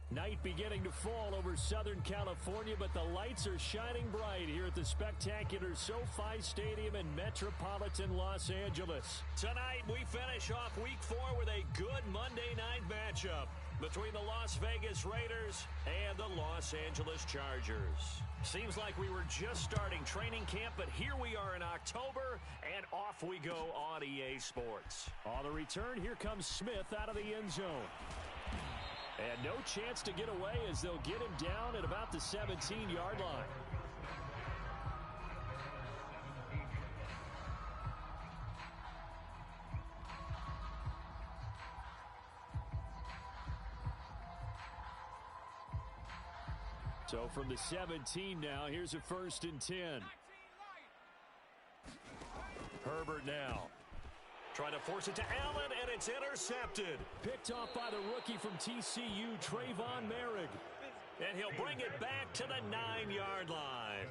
Night beginning to fall over Southern California, but the lights are shining bright here at the spectacular SoFi Stadium in metropolitan Los Angeles. Tonight, we finish off Week 4 with a good Monday night matchup between the Las Vegas Raiders and the Los Angeles Chargers. Seems like we were just starting training camp, but here we are in October, and off we go on EA Sports. On the return, here comes Smith out of the end zone. And no chance to get away as they'll get him down at about the 17-yard line. So from the 17 now, here's a 1st and 10. Herbert now. Trying to force it to Allen, and it's intercepted. Picked off by the rookie from TCU, Trayvon Merrick. And he'll bring it back to the 9-yard line.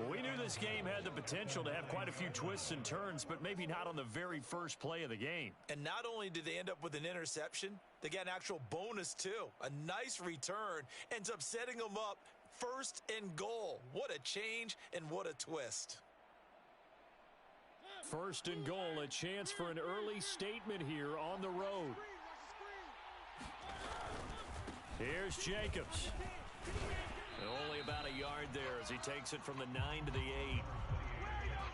We knew this game had the potential to have quite a few twists and turns, but maybe not on the very first play of the game. And not only did they end up with an interception, they got an actual bonus too. A nice return ends up setting them up 1st and goal. What a change and what a twist. 1st and goal, a chance for an early statement here on the road. Here's Jacobs. Only about a yard there as he takes it from the 9 to the 8.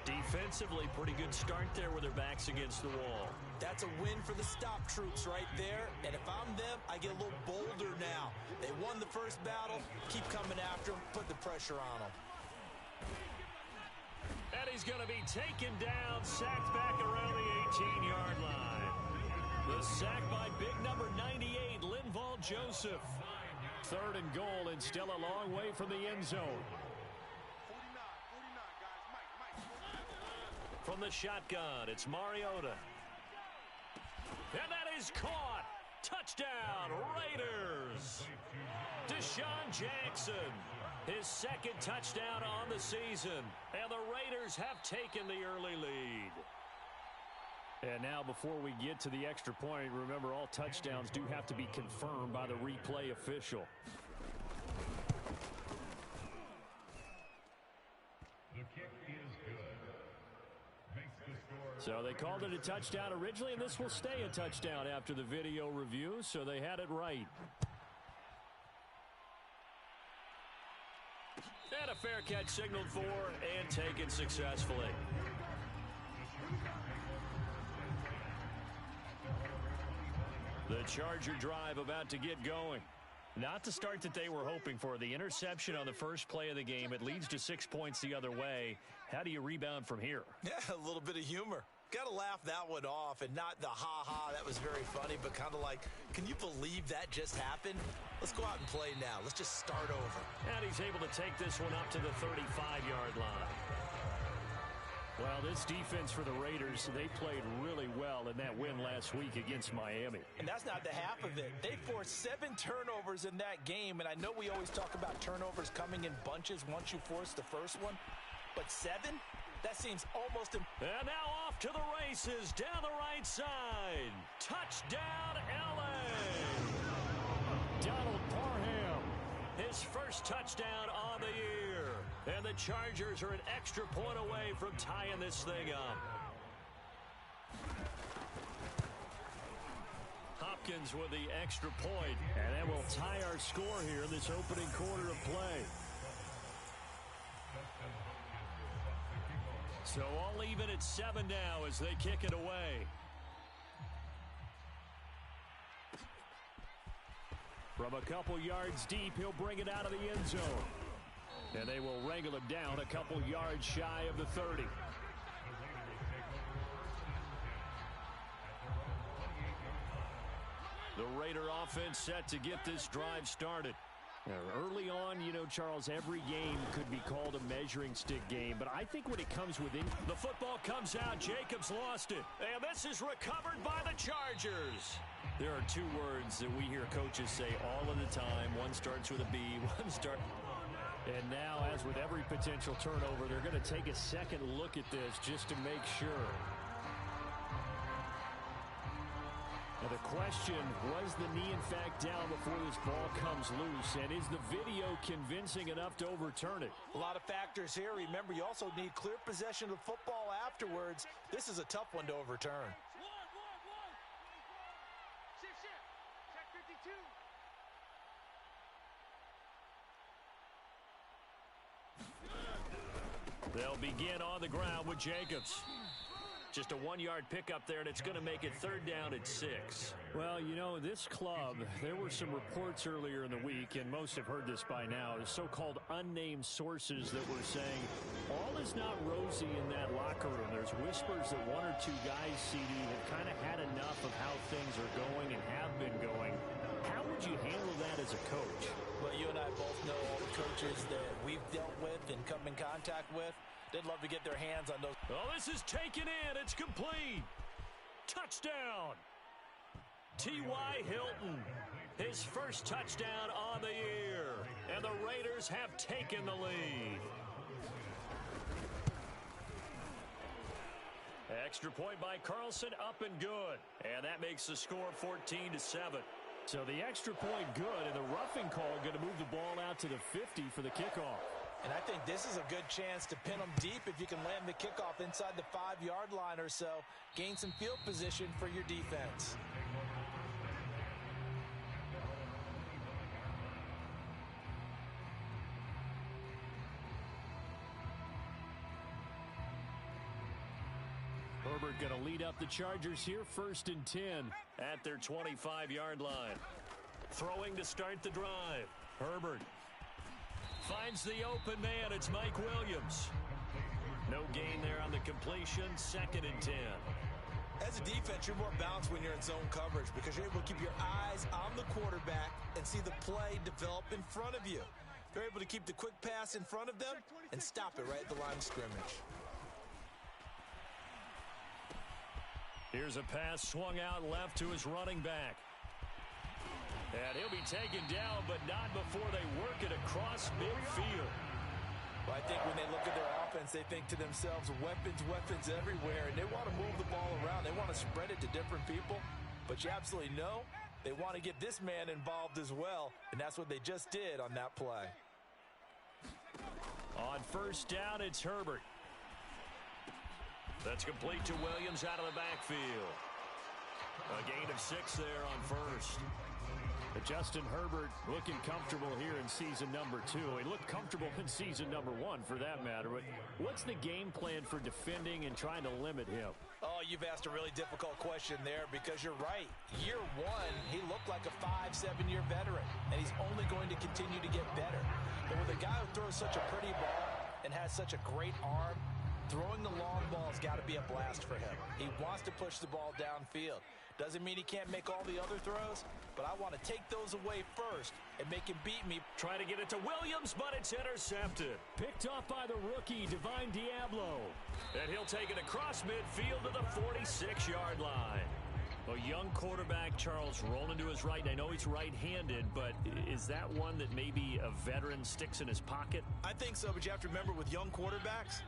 Defensively, pretty good start there with their backs against the wall. That's a win for the stop troops right there. And if I'm them, I get a little bolder now. They won the first battle. Keep coming after them. Put the pressure on them. And he's going to be taken down, sacked back around the 18-yard line. The sack by big number 98, Linval Joseph. 3rd and goal, and still a long way from the end zone. From the shotgun, it's Mariota. And that is caught. Touchdown, Raiders. Deshaun Jackson, his 2nd touchdown on the season. And the Raiders have taken the early lead. And now before we get to the extra point, remember all touchdowns do have to be confirmed by the replay official. The kick is good. So they called it a touchdown originally, and this will stay a touchdown after the video review, so they had it right. And a fair catch signaled for and taken successfully. The Charger drive about to get going. Not the start that they were hoping for. The interception on the first play of the game. It leads to 6 points the other way. How do you rebound from here? Yeah, a little bit of humor. Got to laugh that one off, and not the ha-ha, that was very funny, but kind of like, can you believe that just happened? Let's go out and play now. Let's just start over. And he's able to take this one up to the 35-yard line. Well, this defense for the Raiders, they played really well in that win last week against Miami. And that's not the half of it. They forced 7 turnovers in that game, and I know we always talk about turnovers coming in bunches once you force the first one, but 7? That seems almost impossible. And now off to the races down the right side. Touchdown, LA! Donald Parham, his first touchdown on the year. And the Chargers are an extra point away from tying this thing up. Hopkins with the extra point. And that will tie our score here in this opening quarter of play. So all even at 7 now as they kick it away. From a couple yards deep, he'll bring it out of the end zone. And they will wrangle him down a couple yards shy of the 30. The Raider offense set to get this drive started. Early on, you know, Charles, every game could be called a measuring stick game, but I think when it comes within... The football comes out. Jacobs lost it. And this is recovered by the Chargers. There are 2 words that we hear coaches say all of the time. One starts with a B, one starts... And now, as with every potential turnover, they're going to take a second look at this just to make sure. The question, was the knee in fact down before this ball comes loose? And is the video convincing enough to overturn it? A lot of factors here. Remember, you also need clear possession of the football afterwards. This is a tough one to overturn. Check 52. They'll begin on the ground with Jacobs. Just a 1-yard pickup there, and it's going to make it 3rd down at 6. Well, you know, this club, there were some reports earlier in the week, and most have heard this by now, the so-called unnamed sources that were saying all is not rosy in that locker room. There's whispers that 1 or 2 guys, CD, have kind of had enough of how things are going and have been going. How would you handle that as a coach? Well, you and I both know all the coaches that we've dealt with and come in contact with. They'd love to get their hands on those. Oh, this is taken in. It's complete. Touchdown. T.Y. Hilton. His first touchdown on the year. And the Raiders have taken the lead. Extra point by Carlson, up and good. And that makes the score 14-7. So the extra point good, and the roughing call going to move the ball out to the 50 for the kickoff. And I think this is a good chance to pin them deep if you can land the kickoff inside the 5-yard line or so. Gain some field position for your defense. Herbert going to lead up the Chargers here, 1st and 10 at their 25-yard line. Throwing to start the drive. Herbert finds the open man. It's Mike Williams. No gain there on the completion. 2nd and 10. As a defense, you're more balanced when you're in zone coverage because you're able to keep your eyes on the quarterback and see the play develop in front of you. They're able to keep the quick pass in front of them and stop it right at the line of scrimmage. Here's a pass swung out left to his running back. And he'll be taken down, but not before they work it across midfield. Well, I think when they look at their offense, they think to themselves, weapons everywhere, and they want to move the ball around. They want to spread it to different people, but you absolutely know they want to get this man involved as well, and that's what they just did on that play. On 1st down, it's Herbert. That's complete to Williams out of the backfield. A gain of 6 there on 1st. But Justin Herbert looking comfortable here in season number 2. He looked comfortable in season number 1 for that matter. But what's the game plan for defending and trying to limit him? Oh, you've asked a really difficult question there because you're right. Year 1, he looked like a 5-7-year veteran, and he's only going to continue to get better. But with a guy who throws such a pretty ball and has such a great arm, throwing the long ball has got to be a blast for him. He wants to push the ball downfield. Doesn't mean he can't make all the other throws, but I want to take those away first and make him beat me. Trying to get it to Williams, but it's intercepted. Picked off by the rookie, Divine Diablo. And he'll take it across midfield to the 46-yard line. A young quarterback, Charles, rolling to his right. I know he's right-handed, but is that one that maybe a veteran sticks in his pocket? I think so, but you have to remember with young quarterbacks,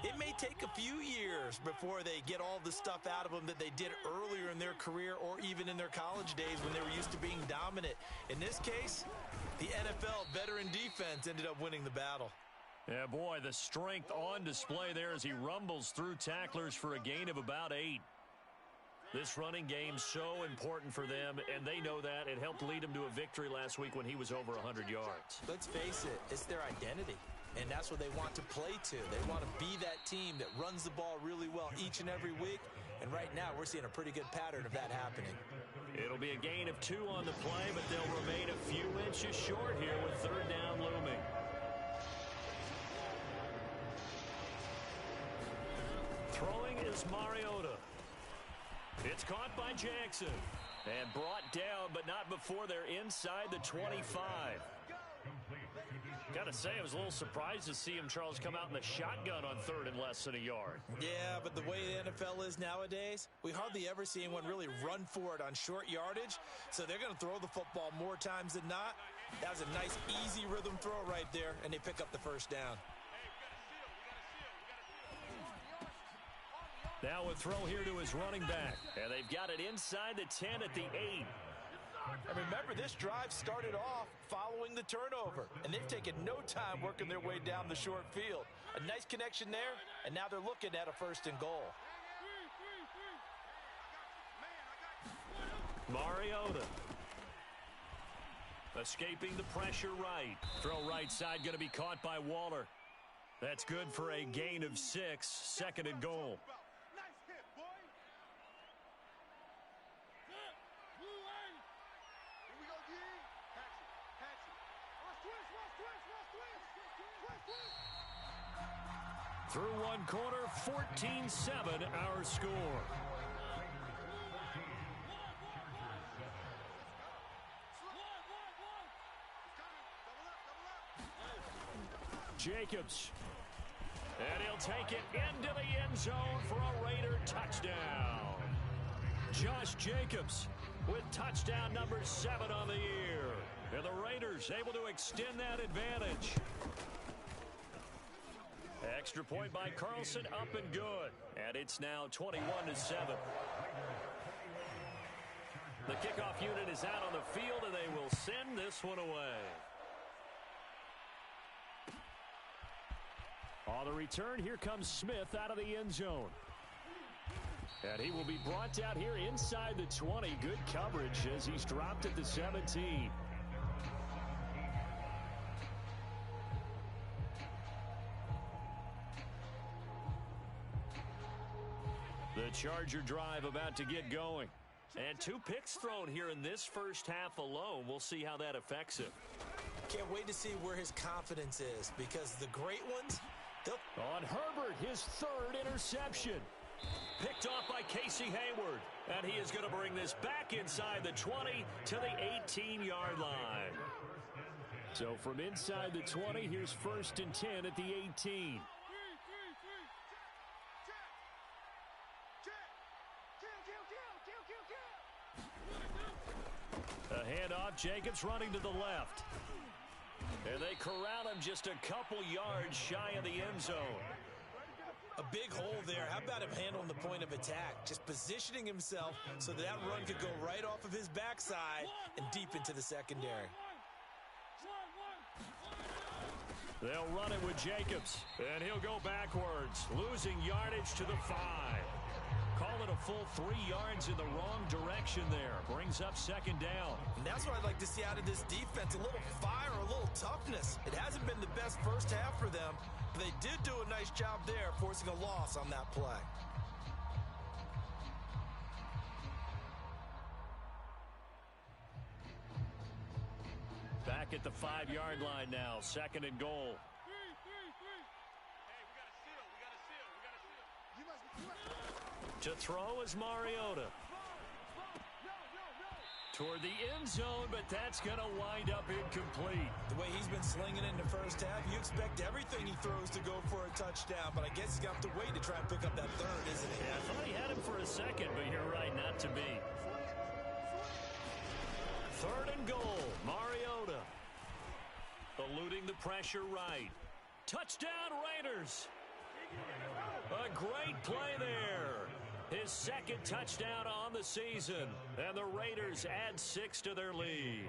it may take a few years before they get all the stuff out of them that they did earlier in their career or even in their college days when they were used to being dominant. In this case, the NFL veteran defense ended up winning the battle. Yeah, boy, the strength on display there as he rumbles through tacklers for a gain of about 8. This running game so important for them, and they know that. It helped lead them to a victory last week when he was over 100 yards. Let's face it, it's their identity. And that's what they want to play to. They want to be that team that runs the ball really well each and every week. And right now, we're seeing a pretty good pattern of that happening. It'll be a gain of 2 on the play, but they'll remain a few inches short here with 3rd down looming. Throwing is Mariota. It's caught by Jackson. And brought down, but not before they're inside the 25. Got to say, I was a little surprised to see him, Charles, come out in the shotgun on 3rd and less than a yard. Yeah, but the way the NFL is nowadays, we hardly ever see anyone really run for it on short yardage. So they're going to throw the football more times than not. That was a nice, easy rhythm throw right there, and they pick up the 1st down. Now a throw here to his running back. And they've got it inside the 10 at the 8. And remember, this drive started off following the turnover, and they've taken no time working their way down the short field. A nice connection there, and now they're looking at a 1st and goal. Mariota. Escaping the pressure right. Throw right side going to be caught by Waller. That's good for a gain of 6. 2nd and goal. Through one quarter, 14-7 our score. Jacobs. And he'll take it into the end zone for a Raider touchdown. Josh Jacobs with touchdown number 7 on the year. And the Raiders able to extend that advantage. Extra point by Carlson, up and good. And it's now 21-7. The kickoff unit is out on the field, and they will send this one away. On the return, here comes Smith out of the end zone. And he will be brought down here inside the 20. Good coverage as he's dropped at the 17. The Charger drive about to get going. And 2 picks thrown here in this first half alone. We'll see how that affects him. Can't wait to see where his confidence is, because the great ones, on Herbert, his 3rd interception. Picked off by Casey Hayward. And he is going to bring this back inside the 20 to the 18-yard line. So from inside the 20, here's 1st and 10 at the 18. A handoff, Jacobs running to the left. And they corral him just a couple yards shy of the end zone. a big hole there. How about him handling the point of attack? Just positioning himself so that run could go right off of his backside and deep into the secondary. They'll run it with Jacobs, and he'll go backwards, losing yardage to the 5. Call it a full 3 yards in the wrong direction there. Brings up second down. And that's what I'd like to see out of this defense, a little fire, a little toughness. It hasn't been the best first half for them, but they did do a nice job there, forcing a loss on that play. Back at the 5-yard line now, second and goal. To throw is Mariota. Toward the end zone, but that's going to wind up incomplete. The way he's been slinging in the first half, you expect everything he throws to go for a touchdown, but I guess he's got to wait to try and pick up that third, isn't he? Yeah, I thought he had him for a second, but you're right, not to be. Third and goal, Mariota. Eluding the pressure right. Touchdown, Raiders. A great play there. His second touchdown on the season. And the Raiders add 6 to their lead.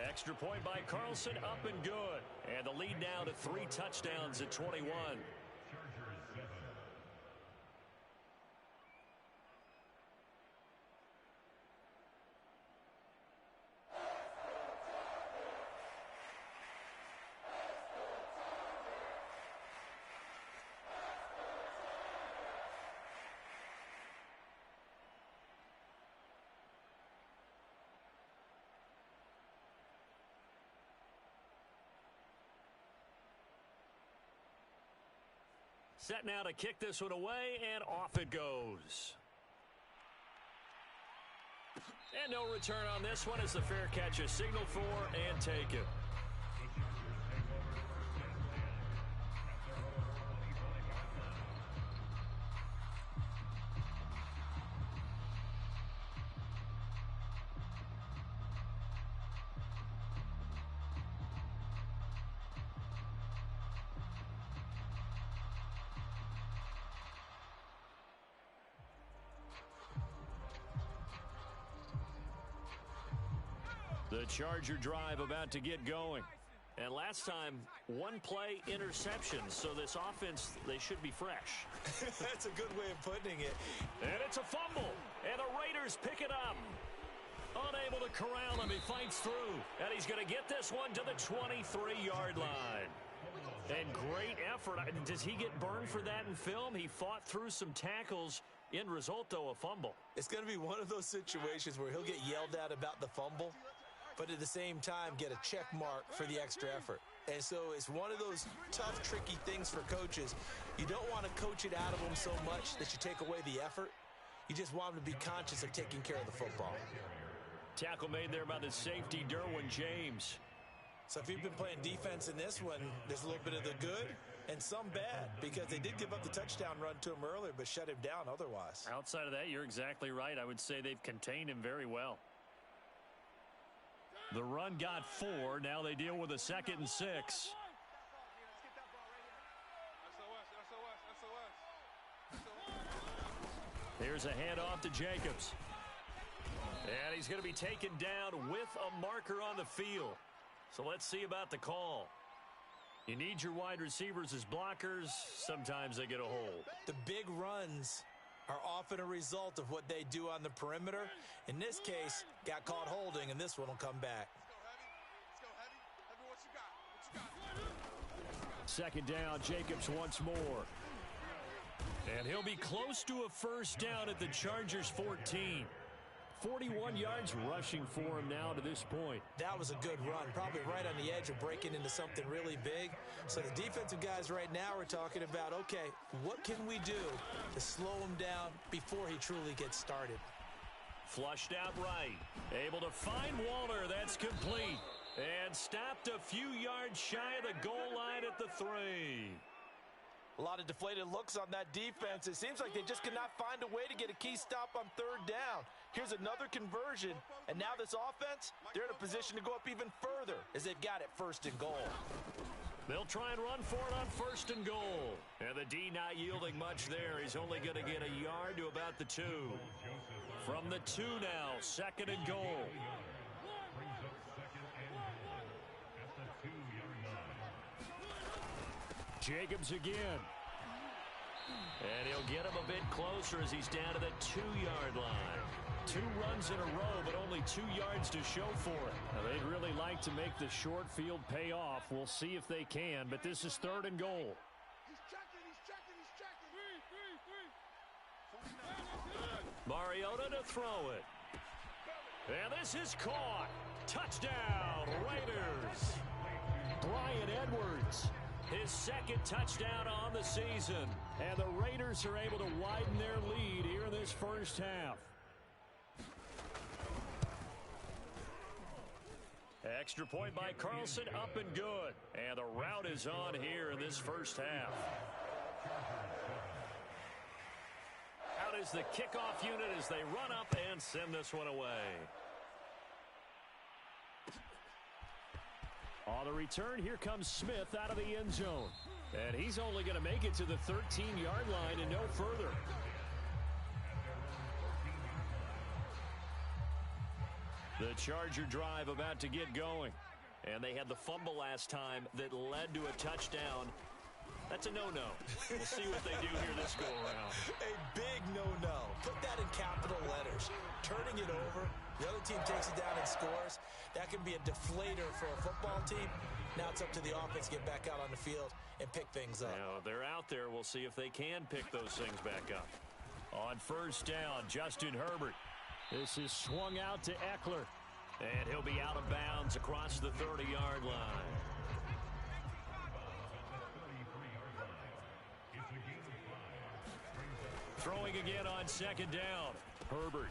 Extra point by Carlson, up and good. And the lead now to 3 touchdowns at 21. Set now to kick this one away, and off it goes. And no return on this one as the fair catch is signaled for and taken. The Charger drive about to get going. And last time, one play interceptions, so this offense, they should be fresh. That's a good way of putting it. And it's a fumble, and the Raiders pick it up. Unable to corral him, he fights through, and he's going to get this one to the 23-yard line. And great effort. Does he get burned for that in film? He fought through some tackles. End result, though, a fumble. It's going to be one of those situations where he'll get yelled at about the fumble, but at the same time get a check mark for the extra effort. And so it's one of those tough, tricky things for coaches. You don't want to coach it out of them so much that you take away the effort. You just want them to be conscious of taking care of the football. Tackle made there by the safety, Derwin James. So if you've been playing defense in this one, there's a little bit of the good and some bad, because they did give up the touchdown run to him earlier but shut him down otherwise. Outside of that, you're exactly right. I would say they've contained him very well. The run got 4. Now they deal with a 2nd and 6. Here's a handoff to Jacobs. And he's going to be taken down with a marker on the field. So let's see about the call. You need your wide receivers as blockers. Sometimes they get a hold. The big runs are often a result of what they do on the perimeter. In this case, got caught holding, and this one will come back. Second down, Jacobs once more. And he'll be close to a first down at the Chargers' 14. 41 yards rushing for him now to this point. That was a good run, probably right on the edge of breaking into something really big. So the defensive guys right now are talking about, okay, what can we do to slow him down before he truly gets started? Flushed out right. Able to find Walter. That's complete. And stopped a few yards shy of the goal line at the 3. A lot of deflated looks on that defense. It seems like they just cannot find a way to get a key stop on 3rd down. Here's another conversion, and now this offense, they're in a position to go up even further as they've got it 1st and goal. They'll try and run for it on 1st and goal. And the D not yielding much there. He's only going to get a yard to about the 2. From the 2 now, 2nd and goal. Jacobs again. And he'll get him a bit closer as he's down to the 2-yard line. 2 runs in a row, but only 2 yards to show for it. Now, they'd really like to make the short field pay off. We'll see if they can, but this is 3rd and goal. He's checking. Mariota to throw it. And this is caught. Touchdown, Raiders. Bryan Edwards. His 2nd touchdown on the season. And the Raiders are able to widen their lead here in this first half. Extra point by Carlson, up and good. And the route is on here in this first half. Out is the kickoff unit as they run up and send this one away. On the return, here comes Smith out of the end zone. And he's only going to make it to the 13-yard line and no further. The Charger drive about to get going. And they had the fumble last time that led to a touchdown. That's a no-no. We'll see what they do here this go-around. A big no-no. Put that in capital letters. Turning it over. The other team takes it down and scores. That can be a deflator for a football team. Now it's up to the offense to get back out on the field and pick things up. Now, they're out there. We'll see if they can pick those things back up. On first down, Justin Herbert. This is swung out to Eckler. And he'll be out of bounds across the 30-yard line. Throwing again on 2nd down. Herbert.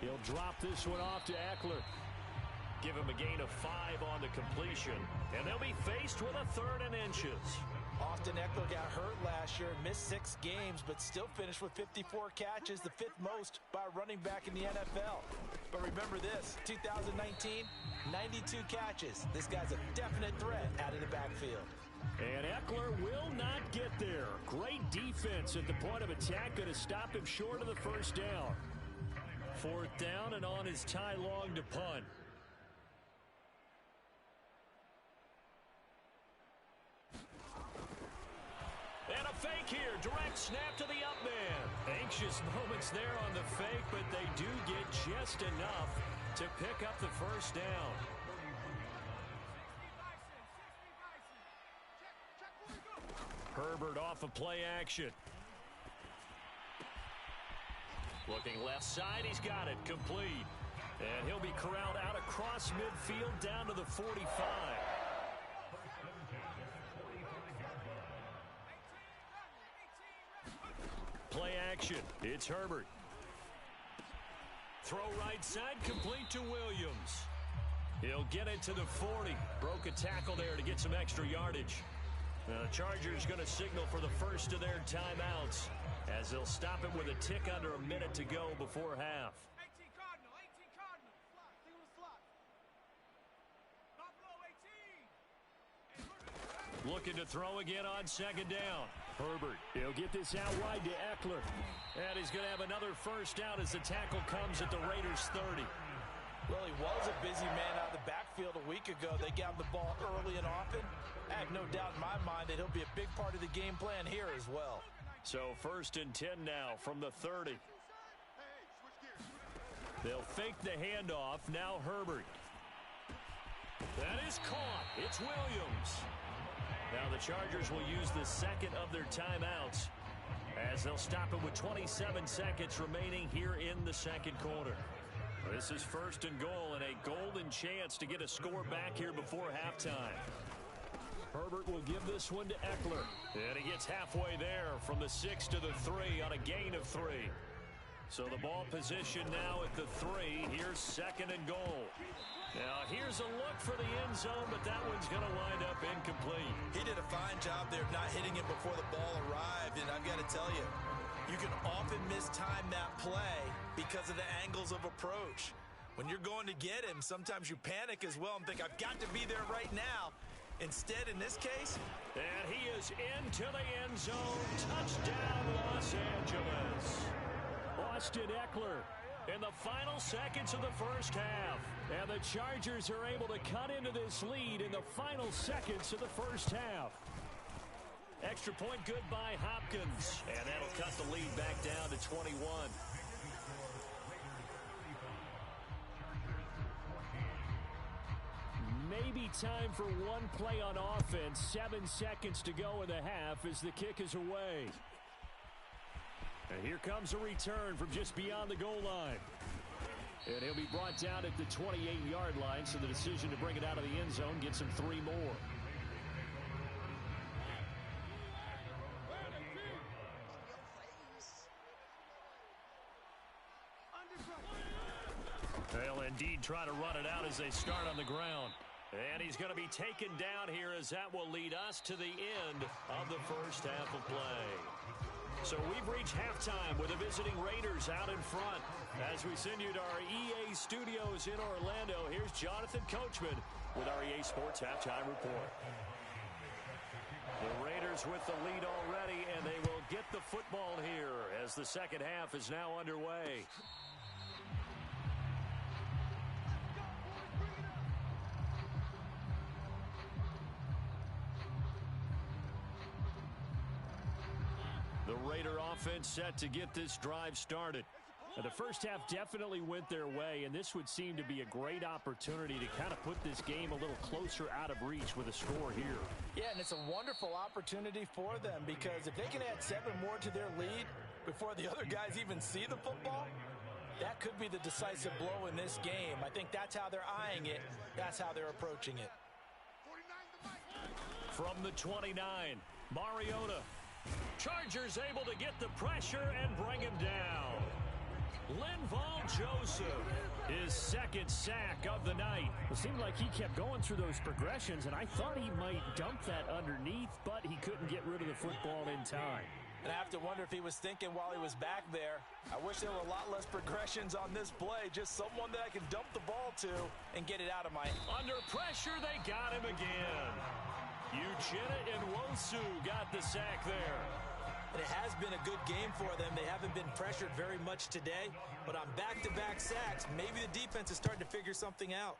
He'll drop this one off to Eckler. Give him a gain of 5 on the completion. And they'll be faced with a 3rd and inches. Austin Eckler got hurt last year and missed 6 games, but still finished with 54 catches, the 5th most by a running back in the NFL. But remember this, 2019, 92 catches. This guy's a definite threat out of the backfield. And Eckler will not get there. Great defense at the point of attack, going to stop him short of the first down. 4th down and on his Ty Long to punt. And a fake here. Direct snap to the up man. Anxious moments there on the fake, but they do get just enough to pick up the first down. Herbert off of play action. Looking left side, he's got it, complete. And he'll be corralled out across midfield down to the 45. Play action, it's Herbert. Throw right side, complete to Williams. He'll get it to the 40. Broke a tackle there to get some extra yardage. Now the Chargers going to signal for the first of their timeouts as they'll stop it with a tick under a minute to go before half. 18 Cardinal, 18 Cardinal. Slot, stay with the slot. Not below 18. Looking to throw again on second down. Herbert, he'll get this out wide to Eckler. And he's going to have another first down as the tackle comes at the Raiders' 30. Well, he was a busy man out of the backfield a week ago. They got the ball early and often. I have no doubt in my mind that he'll be a big part of the game plan here as well. So first and 10 now from the 30. They'll fake the handoff. Now Herbert. That is caught. It's Williams. Now the Chargers will use the second of their timeouts as they'll stop it with 27 seconds remaining here in the second quarter. This is first and goal and a golden chance to get a score back here before halftime. Herbert will give this one to Eckler. And he gets halfway there from the 6 to the 3 on a gain of 3. So the ball position now at the 3. Here's second and goal. Now here's a look for the end zone, but that one's going to wind up incomplete. He did a fine job there of not hitting it before the ball arrived. And I've got to tell you, you can often mistime that play because of the angles of approach. When you're going to get him, sometimes you panic as well and think, I've got to be there right now. Instead, in this case, and he is into the end zone. Touchdown, Los Angeles. Austin Eckler in the final seconds of the first half. And the Chargers are able to cut into this lead in the final seconds of the first half. Extra point good by Hopkins. And that'll cut the lead back down to 21. Maybe time for one play on offense. 7 seconds to go in the half as the kick is away. And here comes a return from just beyond the goal line. And he'll be brought down at the 28-yard line, so the decision to bring it out of the end zone gets him 3 more. They'll indeed try to run it out as they start on the ground. And he's going to be taken down here as that will lead us to the end of the first half of play. So we've reached halftime with the visiting Raiders out in front. As we send you to our EA studios in Orlando, here's Jonathan Coachman with our EA Sports Halftime Report. The Raiders with the lead already, and they will get the football here as the second half is now underway. The Raider offense set to get this drive started. Now, the first half definitely went their way, and this would seem to be a great opportunity to kind of put this game a little closer out of reach with a score here. Yeah, and it's a wonderful opportunity for them because if they can add 7 more to their lead before the other guys even see the football, that could be the decisive blow in this game. I think that's how they're eyeing it. That's how they're approaching it. From the 29, Mariota. Chargers able to get the pressure and bring him down. Linval Joseph, his second sack of the night. It seemed like he kept going through those progressions, and I thought he might dump that underneath, but he couldn't get rid of the football in time. And I have to wonder if he was thinking while he was back there, I wish there were a lot less progressions on this play, just someone that I can dump the ball to and get it out of my... Under pressure, they got him again. Uchenna Nwosu got the sack there. And it has been a good game for them. They haven't been pressured very much today, but on back-to-back sacks, maybe the defense is starting to figure something out.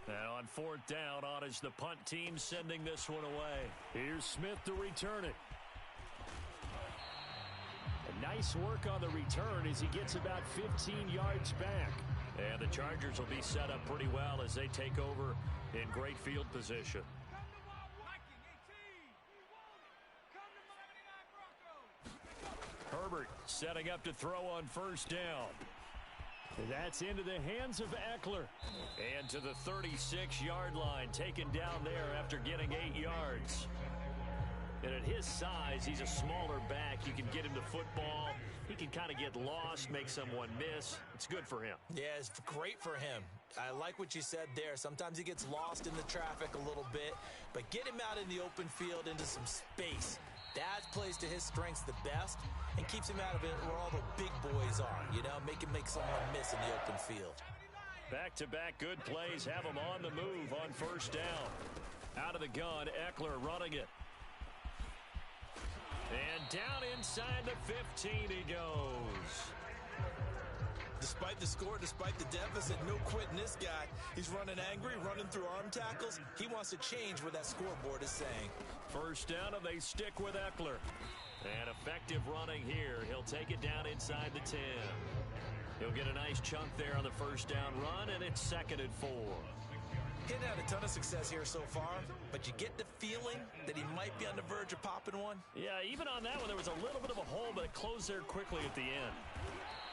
Now on 4th down, on is the punt team sending this one away. Here's Smith to return it. nice work on the return as he gets about 15 yards back. And the Chargers will be set up pretty well as they take over in great field position. Herbert setting up to throw on first down. That's into the hands of Eckler. And to the 36-yard line, taken down there after getting 8 yards. And at his size, he's a smaller back. You can get him the football. He can kind of get lost, make someone miss. It's good for him. Yeah, it's great for him. I like what you said there. Sometimes he gets lost in the traffic a little bit, but get him out in the open field into some space. That plays to his strengths the best and keeps him out of it where all the big boys are, you know, make someone miss in the open field. Back-to-back good plays have him on the move on first down. Out of the gun, Eckler running it. And down inside the 15 he goes. Despite the score, despite the deficit, no quitting this guy. He's running angry, running through arm tackles. He wants to change what that scoreboard is saying. First down, and they stick with Eckler. And effective running here. He'll take it down inside the 10. He'll get a nice chunk there on the first down run, and it's 2nd and 4. He hadn't had a ton of success here so far, but you get the feeling that he might be on the verge of popping one. Yeah, even on that one, there was a little bit of a hole, but it closed there quickly at the end.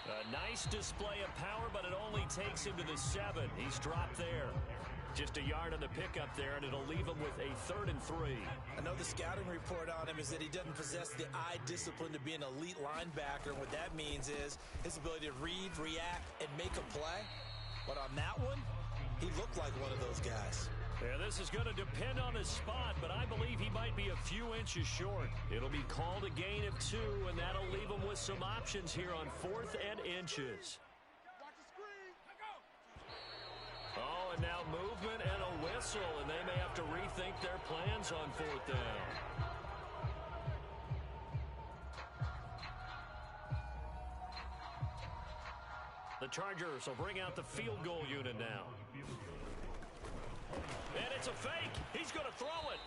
A nice display of power, but it only takes him to the 7. He's dropped there. Just a yard on the pickup there, and it'll leave him with a 3rd and 3. I know the scouting report on him is that he doesn't possess the eye discipline to be an elite linebacker. What that means is his ability to read, react, and make a play. But on that one, he looked like one of those guys. Yeah, this is going to depend on his spot, but I believe he might be a few inches short. It'll be called a gain of 2, and that'll leave him with some options here on 4th and inches. Oh, and now movement and a whistle, and they may have to rethink their plans on 4th down. The Chargers will bring out the field goal unit now. And it's a fake. He's going to throw it.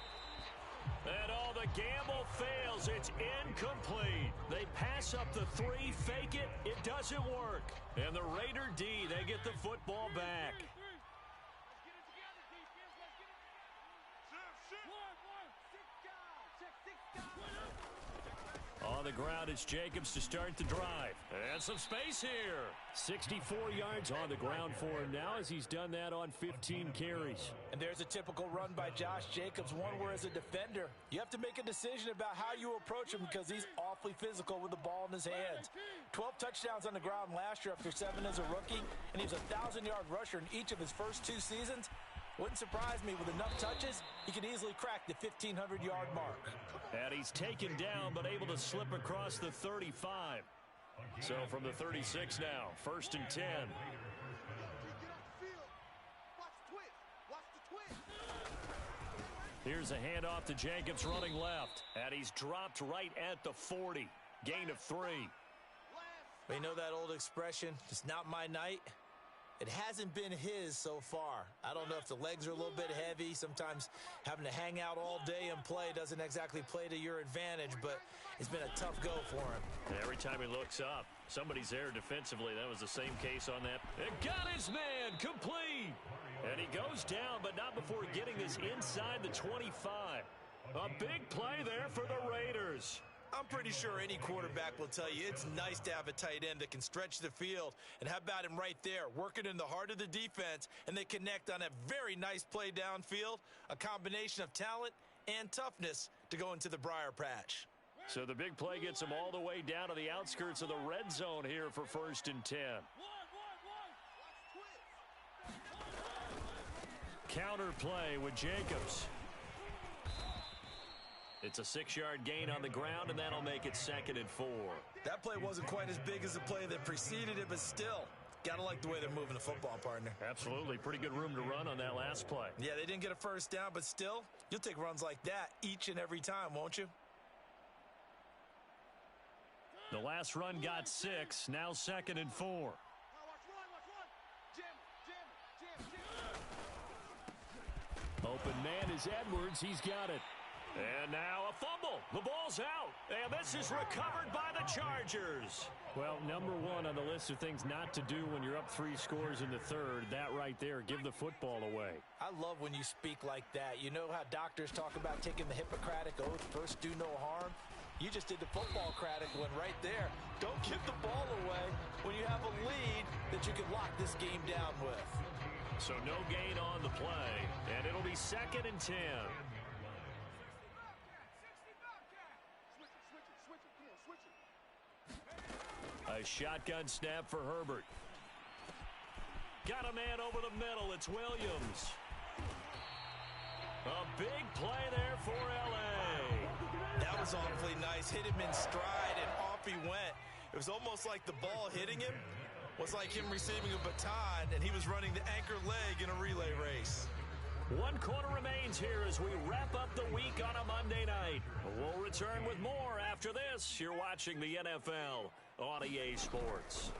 And all the gamble fails. It's incomplete. They pass up the 3, fake it. It doesn't work. And the Raider D, they get the football back. On the ground, it's Jacobs to start the drive. And some space here. 64 yards on the ground for him now as he's done that on 15 carries. And there's a typical run by Josh Jacobs, one where as a defender, you have to make a decision about how you approach him because he's awfully physical with the ball in his hands. 12 touchdowns on the ground last year after 7 as a rookie, and he was a 1,000-yard rusher in each of his first 2 seasons. Wouldn't surprise me with enough touches, he could easily crack the 1,500-yard mark. And he's taken down, but able to slip across the 35. So from the 36 now, 1st and 10. Here's a handoff to Jacobs running left. And he's dropped right at the 40. Gain of 3. We know that old expression, it's not my night. It hasn't been his so far. I don't know if the legs are a little bit heavy. Sometimes having to hang out all day and play doesn't exactly play to your advantage, but it's been a tough go for him. Every time he looks up, somebody's there defensively. That was the same case on that. It got his man complete. And he goes down, but not before getting this inside the 25. A big play there for the Raiders. I'm pretty sure any quarterback will tell you it's nice to have a tight end that can stretch the field. And how about him right there, working in the heart of the defense, and they connect on a very nice play downfield, a combination of talent and toughness to go into the briar patch. So the big play gets him all the way down to the outskirts of the red zone here for 1st and 10. Counter play with Jacobs. It's a 6-yard gain on the ground, and that'll make it 2nd and 4. That play wasn't quite as big as the play that preceded it, but still, gotta like the way they're moving the football, partner. Absolutely. Pretty good room to run on that last play. Yeah, they didn't get a first down, but still, you'll take runs like that each and every time, won't you? The last run got 6, now 2nd and 4. Open man is Edwards. He's got it. And now a fumble. The ball's out. And this is recovered by the Chargers. Well, number one on the list of things not to do when you're up 3 scores in the third. That right there, give the football away. I love when you speak like that. You know how doctors talk about taking the Hippocratic Oath, first do no harm? You just did the football-cratic one right there. Don't give the ball away when you have a lead that you can lock this game down with. So no gain on the play, and it'll be 2nd and 10. A shotgun snap for Herbert. Got a man over the middle. It's Williams. A big play there for L.A. That was awfully nice. Hit him in stride, and off he went. It was almost like the ball hitting him was like him receiving a baton, and he was running the anchor leg in a relay race. 1 quarter remains here as we wrap up the week on a Monday night. We'll return with more after this. You're watching the NFL on EA Sports.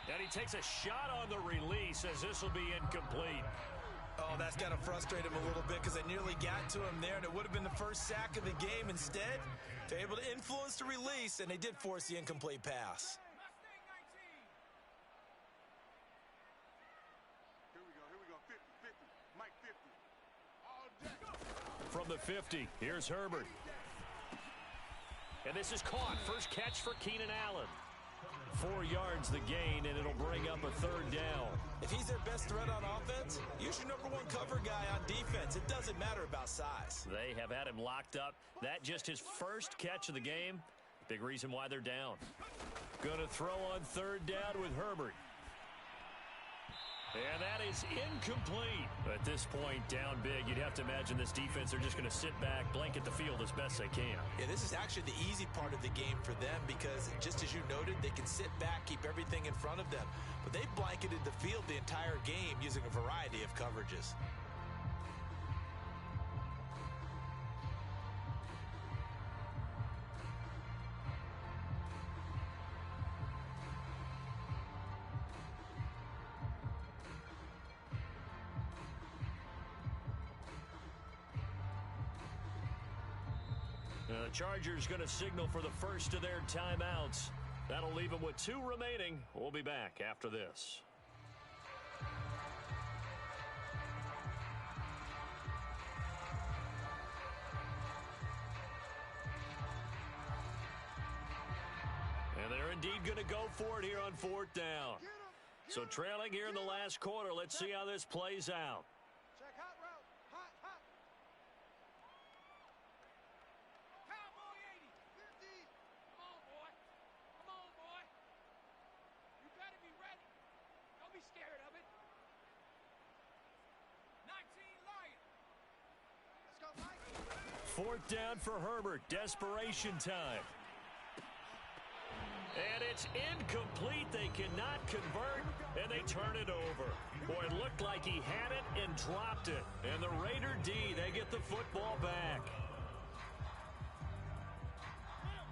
And he takes a shot on the release as this will be incomplete. Oh, that's got to frustrate him a little bit because they nearly got to him there, and it would have been the first sack of the game. Instead, they're able to influence the release, and they did force the incomplete pass. Here we go. 50, 50. Mike 50. All day. From the 50, here's Herbert. And this is caught. First catch for Keenan Allen. 4 yards the gain, and it'll bring up a 3rd down. If he's their best threat on offense, use your number 1 cover guy on defense. It doesn't matter about size. They have had him locked up. That just his first catch of the game. Big reason why they're down. Going to throw on 3rd down with Herbert. And that is incomplete. At this point, down big, you'd have to imagine this defense, they're just going to sit back, blanket the field as best they can. Yeah, this is actually the easy part of the game for them because, just as you noted, they can sit back, keep everything in front of them. But they blanketed the field the entire game using a variety of coverages. The Chargers going to signal for the first of their timeouts. That'll leave them with 2 remaining. We'll be back after this. And they're indeed going to go for it here on 4th down. So trailing here in the last quarter. Let's see how this plays out. Check hot route. Hot. Cowboy 80. 50. Come on, boy. You better be ready. Don't be scared of it. 19 Lion. Let's go, Mike. 4th down for Herbert. Desperation time. And it's incomplete. They cannot convert, and they turn it over. Boy, it looked like he had it and dropped it. And the Raider D, they get the football back.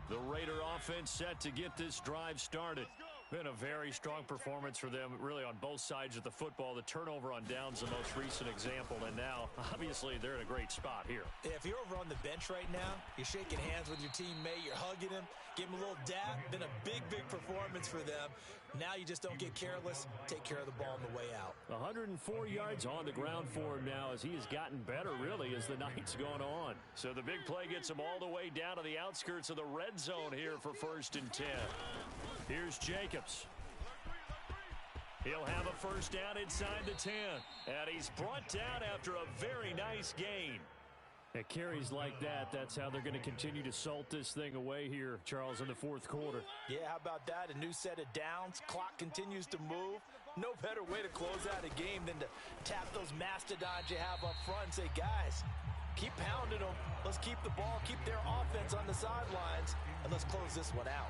The Raider offense set to get this drive started. Been a very strong performance for them, really, on both sides of the football. The turnover on downs, the most recent example, and now, obviously, they're in a great spot here. Yeah, if you're over on the bench right now, you're shaking hands with your teammate, you're hugging him, give him a little dap. Been a big performance for them. Now you just don't get careless. Take care of the ball on the way out. 104 yards on the ground for him now as he has gotten better, really, as the night's gone on. So the big play gets him all the way down to the outskirts of the red zone here for 1st and 10. Here's Jacobs. He'll have a first down inside the 10. And he's brought down after a very nice gain. At carries like that, that's how they're going to continue to salt this thing away here, Charles, in the 4th quarter. Yeah, how about that? A new set of downs. Clock continues to move. No better way to close out a game than to tap those mastodons you have up front and say, guys, keep pounding them. Let's keep the ball, keep their offense on the sidelines, and let's close this one out.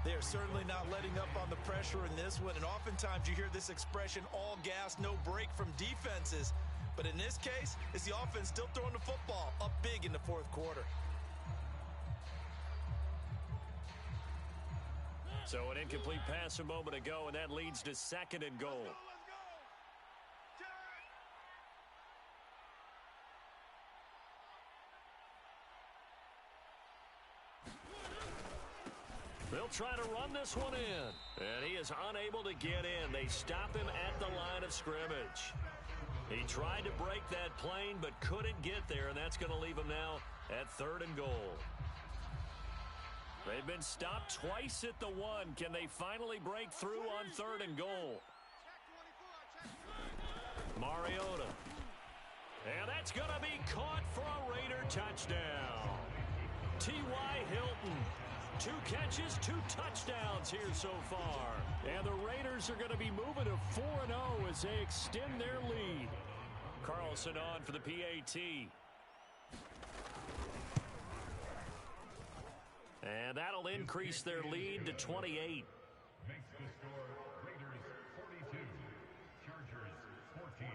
They are certainly not letting up on the pressure in this one, and oftentimes you hear this expression, all gas, no break from defenses. But in this case, it's the offense still throwing the football up big in the 4th quarter. So an incomplete pass a moment ago, and that leads to 2nd and goal. They'll try to run this one in. And he is unable to get in. They stop him at the line of scrimmage. He tried to break that plane but couldn't get there, and that's going to leave him now at 3rd and goal. They've been stopped twice at the 1. Can they finally break through on 3rd and goal? Mariota. And that's going to be caught for a Raider touchdown. T.Y. Hilton. 2 catches, 2 touchdowns here so far. And the Raiders are going to be moving to 4-0 as they extend their lead. Carlson on for the PAT. And that'll increase their lead to 28. Makes the score Raiders 42, Chargers 14.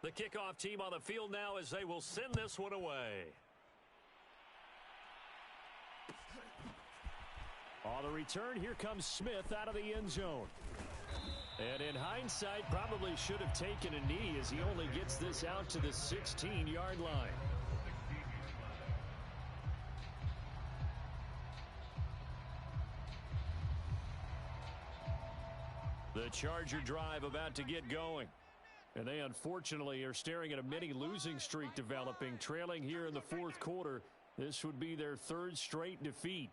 The kickoff team on the field now as they will send this one away. On the return, here comes Smith out of the end zone. And in hindsight, probably should have taken a knee as he only gets this out to the 16-yard line. The Charger drive about to get going. And they unfortunately are staring at a mini losing streak developing, trailing here in the 4th quarter. This would be their 3rd straight defeat.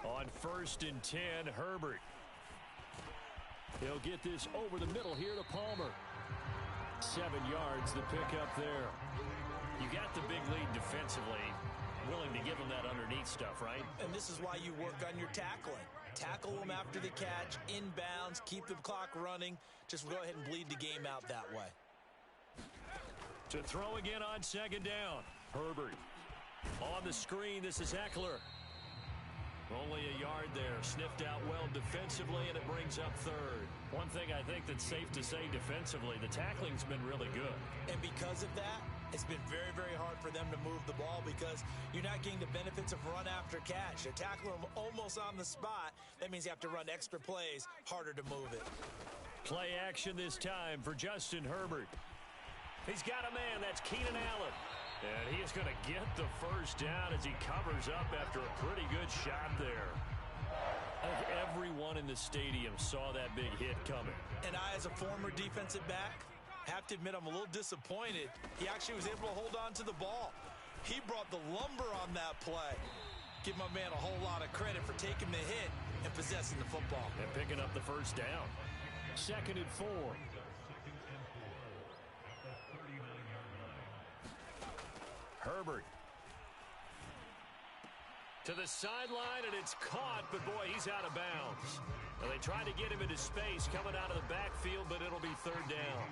On 1st and 10, Herbert. He'll get this over the middle here to Palmer. 7 yards, the pickup there. You got the big lead defensively. Willing to give them that underneath stuff, right? And this is why you work on your tackling. Tackle them after the catch, inbounds, keep the clock running. Just go ahead and bleed the game out that way. To throw again on 2nd down. Herbert. On the screen, this is Eckler. Only a yard there. Sniffed out well defensively, and it brings up 3rd. One thing I think that's safe to say defensively, the tackling's been really good. And because of that, it's been very, very hard for them to move the ball because you're not getting the benefits of run after catch. They're tackling them almost on the spot. That means you have to run extra plays, harder to move it. Play action this time for Justin Herbert. He's got a man. That's Keenan Allen. And he is going to get the 1st down as he covers up after a pretty good shot there. I think everyone in the stadium saw that big hit coming. And I, as a former defensive back, have to admit I'm a little disappointed. He actually was able to hold on to the ball. He brought the lumber on that play. Give my man a whole lot of credit for taking the hit and possessing the football. And picking up the 1st down. 2nd and 4. Herbert to the sideline, and it's caught, but boy, he's out of bounds. Well, they tried to get him into space coming out of the backfield, but it'll be 3rd down.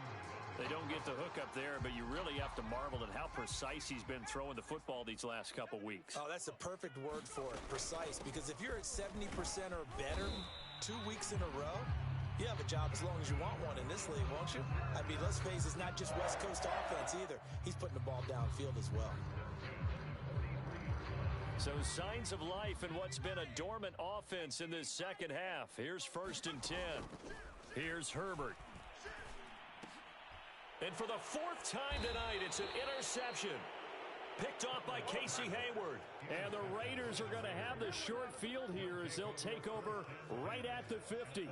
They don't get the hook up there, but you really have to marvel at how precise he's been throwing the football these last couple weeks. Oh, that's a perfect word for it, precise, because if you're at 70% or better 2 weeks in a row, you have a job as long as you want one in this league, won't you? I mean, let's face it, it's not just West Coast offense either. He's putting the ball downfield as well. So signs of life in what's been a dormant offense in this 2nd half. Here's 1st and 10. Here's Herbert. And for the 4th time tonight, it's an interception. Picked off by Casey Hayward. And the Raiders are going to have the short field here as they'll take over right at the 50.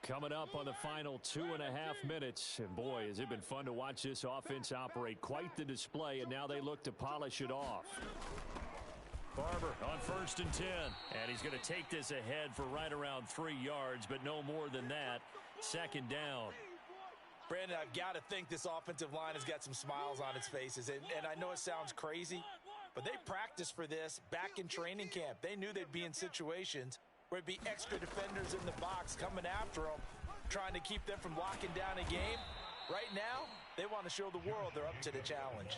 Coming up on the final 2.5 minutes. And boy, has it been fun to watch this offense operate. Quite the display, and now they look to polish it off. Barber on 1st and 10. And he's going to take this ahead for right around 3 yards, but no more than that. 2nd down. Brandon, I've got to think this offensive line has got some smiles on its faces. And I know it sounds crazy, but they practiced for this back in training camp. They knew they'd be in situations where it'd be extra defenders in the box coming after them, trying to keep them from locking down a game. Right now, they want to show the world they're up to the challenge.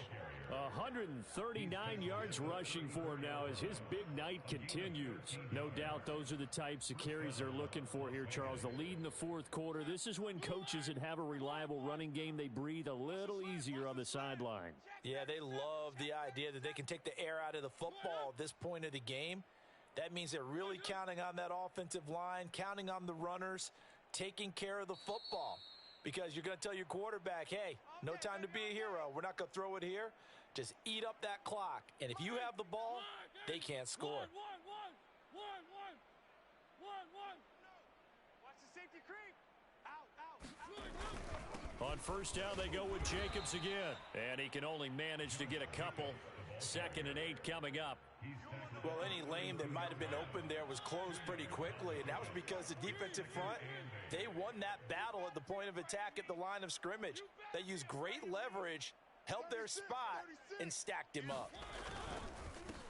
139 yards rushing for him now as his big night continues. No doubt those are the types of carries they're looking for here, Charles. The lead in the fourth quarter. This is when coaches that have a reliable running game, they breathe a little easier on the sideline. Yeah, they love the idea that they can take the air out of the football at this point of the game. That means they're really counting on that offensive line, counting on the runners, taking care of the football. Because you're going to tell your quarterback, hey, no time to be a hero. We're not going to throw it here. Just eat up that clock. And if you have the ball, they can't score. Watch the safety creep. Out. On first down, they go with Jacobs again. And he can only manage to get a couple. 2nd and 8 coming up. Well, any lane that might have been open there was closed pretty quickly, and that was because the defensive front, they won that battle at the point of attack at the line of scrimmage. They used great leverage, held their spot, and stacked him up.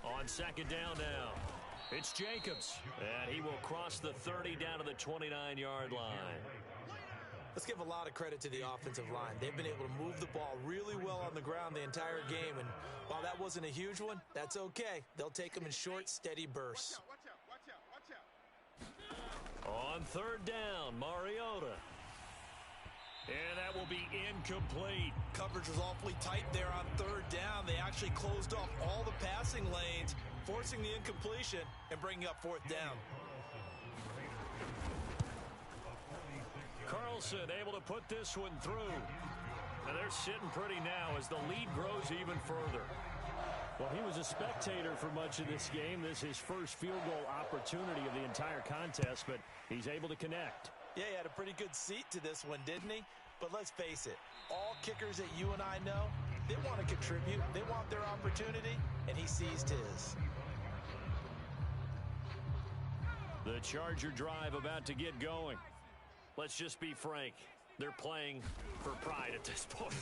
On 2nd down now, it's Jacobs. And he will cross the 30 down to the 29-yard line. Let's give a lot of credit to the offensive line. They've been able to move the ball really well on the ground the entire game. And while that wasn't a huge one, that's okay. They'll take them in short, steady bursts. On 3rd down, Mariota. And that will be incomplete. Coverage was awfully tight there on 3rd down. They actually closed off all the passing lanes, forcing the incompletion and bringing up 4th down. Carlson able to put this one through. And they're sitting pretty now as the lead grows even further. Well, he was a spectator for much of this game. This is his first field goal opportunity of the entire contest, but he's able to connect. Yeah, he had a pretty good seat to this one, didn't he? But let's face it, all kickers that you and I know, they want to contribute. They want their opportunity, and he seized his. The Charger drive about to get going. Let's just be frank. They're playing for pride at this point.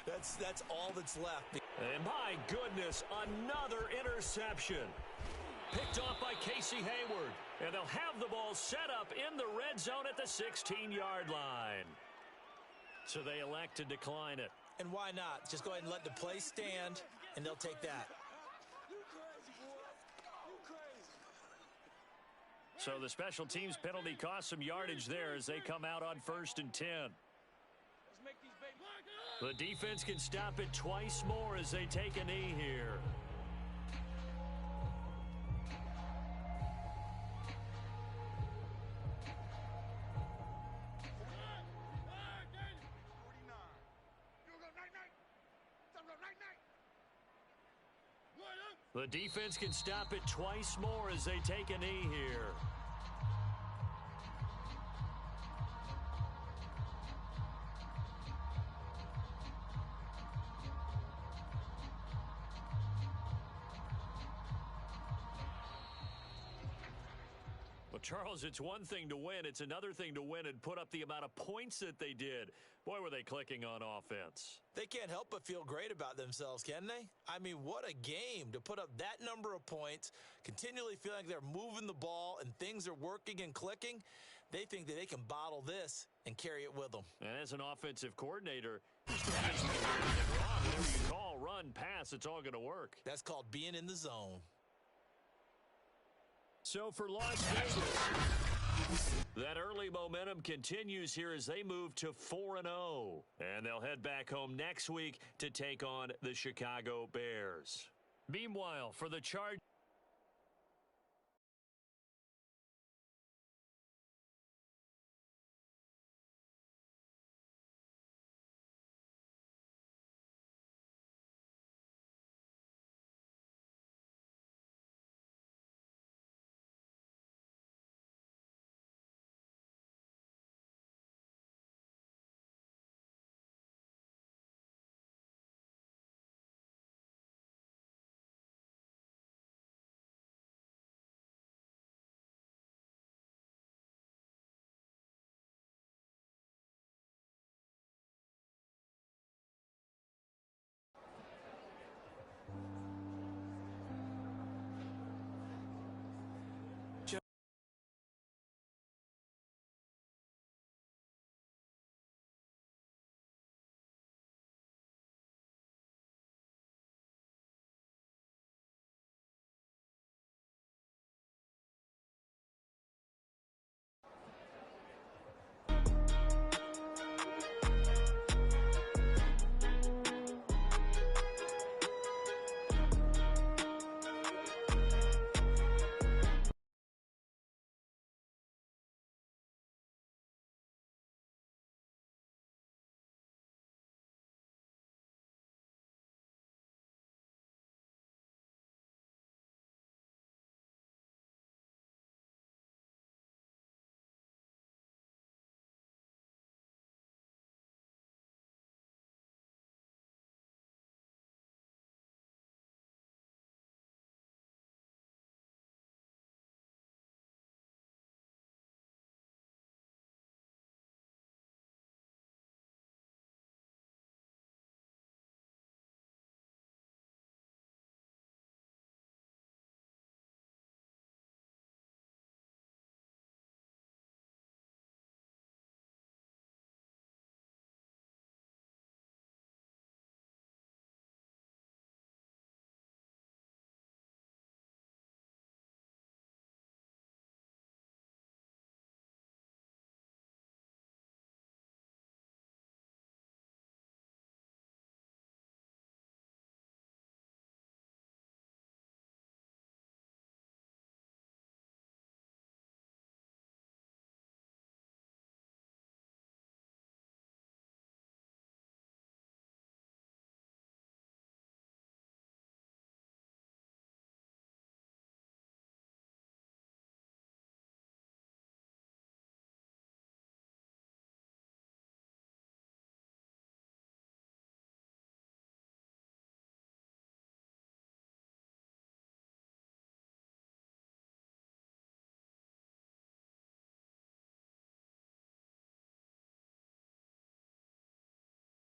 That's all that's left. And my goodness, another interception. Picked off by Casey Hayward. And they'll have the ball set up in the red zone at the 16-yard line. So they elect to decline it. And why not? Just go ahead and let the play stand, and they'll take that. So the special teams penalty cost some yardage there as they come out on 1st and 10. The defense can stop it twice more as they take a knee here. The defense can stop it twice more as they take a knee here. Well, Charles, it's one thing to win. It's another thing to win and put up the amount of points that they did. Boy, were they clicking on offense. They can't help but feel great about themselves, can they? I mean, what a game to put up that number of points, continually feeling like they're moving the ball and things are working and clicking. They think that they can bottle this and carry it with them. And as an offensive coordinator, your strategy can do anything wrong. Whatever you call, run, pass, it's all going to work. That's called being in the zone. So for Las Vegas, that early momentum continues here as they move to 4-0. And they'll head back home next week to take on the Chicago Bears. Meanwhile, for the Chargers.